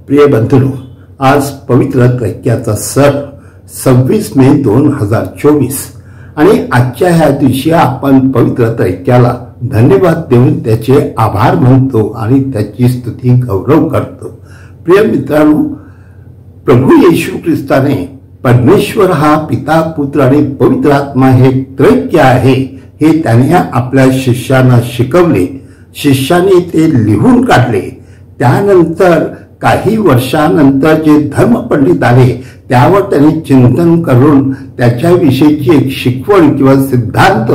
प्रिय बंधूंनो, आज पवित्र त्रैक्याचा सण 26 मे 2024 आणि आजच्या ह्या दिवशी आपण पवित्र त्रैक्याला धन्यवाद देऊन त्याचे आभार मानतो आणि त्याची स्तुती गौरव करतो। प्रिय मित्रांनो, प्रभू येशू ख्रिस्ताने परमेश्वर हा पिता, पुत्र आणि पवित्र आत्मा हे त्रैक्य आहे हे त्याने आपल्या शिष्यांना शिकवले। शिष्यांनी ते लिहून काढले। त्यानंतर काही वर्षानंतर जे धर्मपंडित आले त्यावर त्यांनी चिंतन करून त्याच्याविषयीची एक शिकवण किंवा सिद्धांत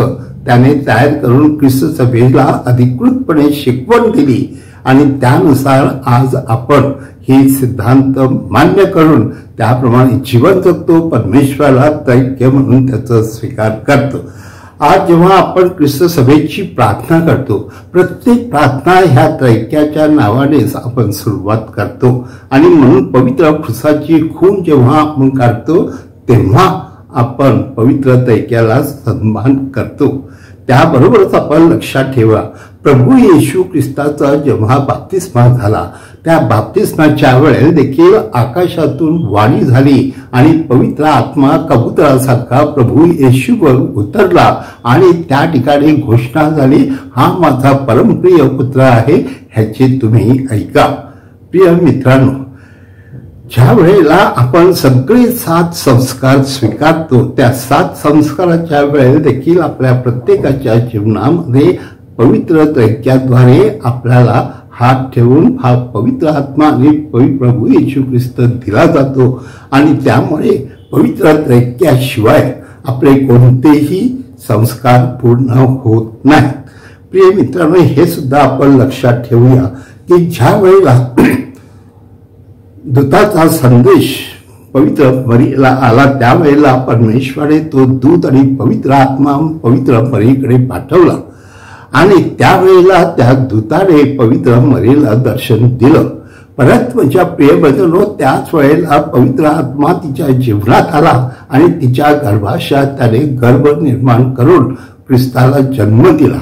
त्याने तयार करून ख्रिस्त सभेला अधिकृतपणे शिकवण दिली आणि त्यानुसार आज आपण हे सिद्धांत मान्य करून त्याप्रमाणे जीवन जगतो, परमेश्वराला त्रैक्य म्हणून त्याचा स्वीकार करतो। आज जेव्हा आपण ख्रिस्त सभेची प्रार्थना करतो, प्रत्येक प्रार्थना ह्या त्रैक्याच्या नावानेच आपण सुरुवात करतो आणि म्हणून पवित्र ख्रिस्ताची खून जेव्हा आपण काढतो तेव्हा आपण पवित्र त्रैक्याला सन्मान करतो। त्याबरोबरच आपण लक्षात ठेवा, प्रभू येशू ख्रिस्ताचा जेव्हा बाप्तिस्मा झाला त्या बाप्तिस्माच्या वेळेस देखील आकाशातून वाणी झाली आणि पवित्र आत्मा कबुतरासारखा प्रभू येशूवर उतरला आणि त्या ठिकाणी घोषणा झाली, हा माझा परमप्रिय पुत्र आहे, ह्याचे तुम्ही ऐका। प्रिय मित्रांनो, ज्या वेळेला आपण सगळे 7 संस्कार स्वीकारतो त्या 7 संस्काराच्या वेळेस देखील आपल्या प्रत्येकाच्या जीवनामध्ये पवित्र त्रैक्याद्वारे आपल्याला हात ठेवून हा पवित्र आत्मा आणि प्रभू येशू ख्रिस्त दिला जातो आणि त्यामुळे पवित्र त्रैक्याशिवाय आपले कोणतेही संस्कार पूर्ण होत नाहीत। प्रिय मित्रांनो, हे सुद्धा आपण लक्षात ठेवूया की ज्या वेळेला दूताचा संदेश पवित्र मरीला आला त्यावेळेला परमेश्वराने तो दूत आणि पवित्र आत्मा पवित्र मरीकडे पाठवला आणि त्यावेळेला त्या दूताने पवित्र मरीला दर्शन दिलं। परत माझ्या प्रिय बंधूंनो, त्याच वेळेला पवित्र आत्मा तिच्या जीवनात आला आणि तिच्या गर्भाशयात त्याने गर्भ निर्माण करून ख्रिस्ताला जन्म दिला।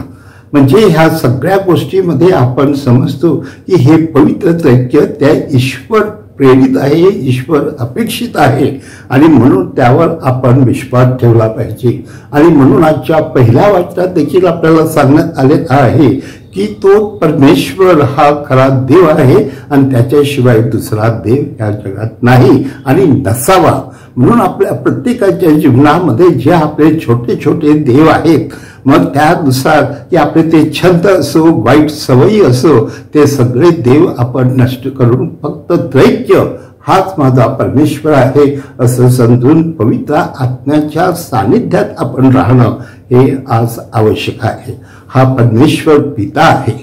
म्हणजे ह्या सगळ्या गोष्टीमध्ये आपण समजतो की हे पवित्र त्रैक्य त्या ईश्वर प्रेरित आहे, ईश्वर अपेक्षित आहे आणि म्हणून त्यावर आपण विश्वास ठेवला पाहिजे। आणि म्हणून आजच्या पहिल्या वाचनात देखील आपल्याला सांगण्यात आले आहे की तो परमेश्वर हा खरा देव आहे आणि त्याच्याशिवाय दुसरा देव या जगात नाही आणि नसावा। म्हणून आपल्या प्रत्येकाच्या जीवनामध्ये जे आपले छोटे छोटे देव आहेत, मग त्यानुसार की आपले ते छंद असो, वाईट सवयी असो, ते सगळे देव आपण नष्ट करून फक्त त्रैक्य हाच माझा परमेश्वर आहे असं समजून पवित्र आत्म्याच्या सानिध्यात आपण राहणं हे आज आवश्यक आहे। हा परमेश्वर पिता आहे,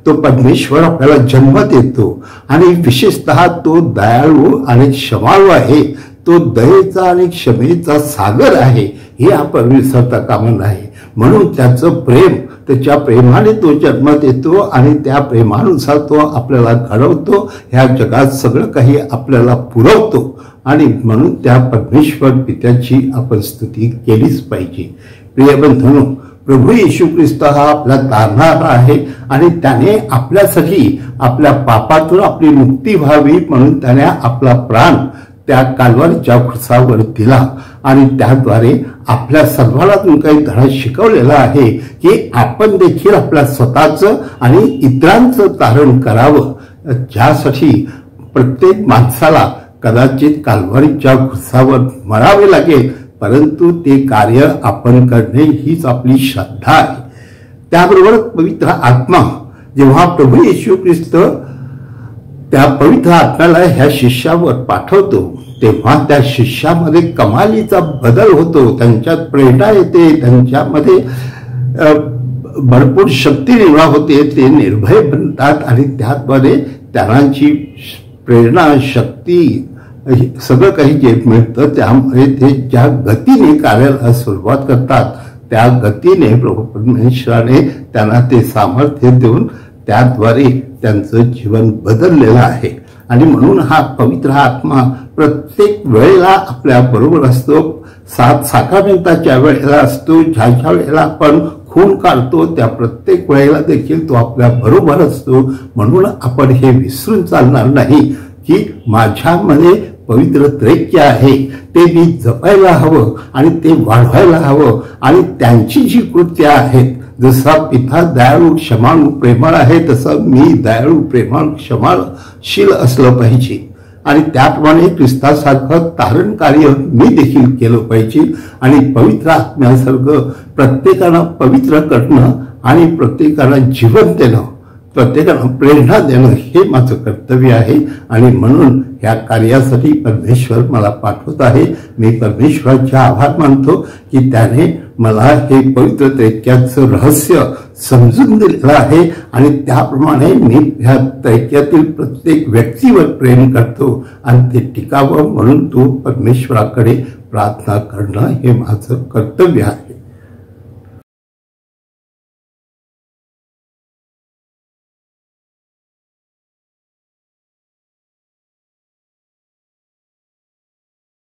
तो परमेश्वर आपल्याला जन्म देतो आणि विशेषतः तो दयाळू आणि क्षमाळू आहे, तो दयेचा आणि क्षमेचा सागर आहे हे आपण विसरता कामा नये। म्हणून त्याचं प्रेम, त्याच्या प्रेमाने तो जन्म देतो आणि त्या प्रेमानुसार तो आपल्याला घडवतो, ह्या जगात सगळं काही आपल्याला पुरवतो आणि म्हणून त्या परमेश्वर पित्याची आपण स्तुती केलीच पाहिजे। प्रिय बंधूंनो, प्रभू येशू ख्रिस्त हा आपला तारणारा आहे आणि त्याने आपल्यासाठी आपल्या पापातून आपली मुक्ती व्हावी म्हणून त्याने आपला प्राण त्या काल्वारीच्या खुर्सावर दिला आणि त्याद्वारे आपल्या सर्वांना काही धडा शिकवलेला आहे की आपण देखील आपल्या स्वतःचं आणि इतरांचं तारण करावं। ज्यासाठी प्रत्येक माणसाला कदाचित काल्वारीच्या खुर्सावर मरावे लागेल, परंतु ते कार्य आपण करणे हीच आपली श्रद्धा आहे। त्याबरोबर पवित्र आत्मा जेव्हा प्रभू येशू ख्रिस्त त्या पवित्र आत्म्याला ह्या शिष्यावर पाठवतो तेव्हा त्या शिष्यामध्ये कमालीचा बदल होतो, त्यांच्यात प्रेरणा येते, त्यांच्यामध्ये भरपूर शक्ती निर्माण होते, ते निर्भय बनतात आणि त्याद्वारे त्यांची प्रेरणा, शक्ती सगळं काही जे मिळतं त्यामुळे ते ज्या गतीने कार्याला सुरुवात करतात त्या गतीने प्रभू परमेश्वराने त्यांना ते सामर्थ्य देऊन त्याद्वारे त्यांचं जीवन बदललेलं आहे। आणि म्हणून हा पवित्र आत्मा प्रत्येक वेळेला आपल्या बरोबर असतो। 7 साक्रामेंताच्या वेळेला असतो, ज्या वेळेला आपण खून काढतो त्या प्रत्येक वेळेला देखील तो आपल्या बरोबर असतो। म्हणून आपण हे विसरून चालणार नाही की माझ्यामध्ये पवित्र त्रैक्य आहे ते मी जपायला हवं आणि ते वाढवायला हवं आणि त्यांची जी कृत्य आहेत, जसा पिता दयाळू क्षमाळू प्रेमळ आहे तसं मी दयाळू प्रेमळ क्षमाशील असलं पाहिजे आणि त्याप्रमाणे ख्रिस्तासारखं तारण कार्य मी देखील केलं पाहिजे आणि पवित्र आत्म्यासारखं प्रत्येकाला पवित्र करणं आणि प्रत्येकाला जीवन देणं, प्रत्येकाला प्रेरणा देणं हे माझं कर्तव्य आहे आणि म्हणून या कार्यासाठी परमेश्वर मला पाठवत आहे. मी परमेश्वराचे आभार मानतो की त्याने मला हे पवित्र त्रैक्याचं रहस्य समजून दिलेलं आहे आणि त्याप्रमाणे मी ह्या त्रैक्यातील प्रत्येक व्यक्तीवर प्रेम करतो आणि ते टिकावं म्हणून तो परमेश्वराकडे प्रार्थना करणं हे माझं कर्तव्य आहे.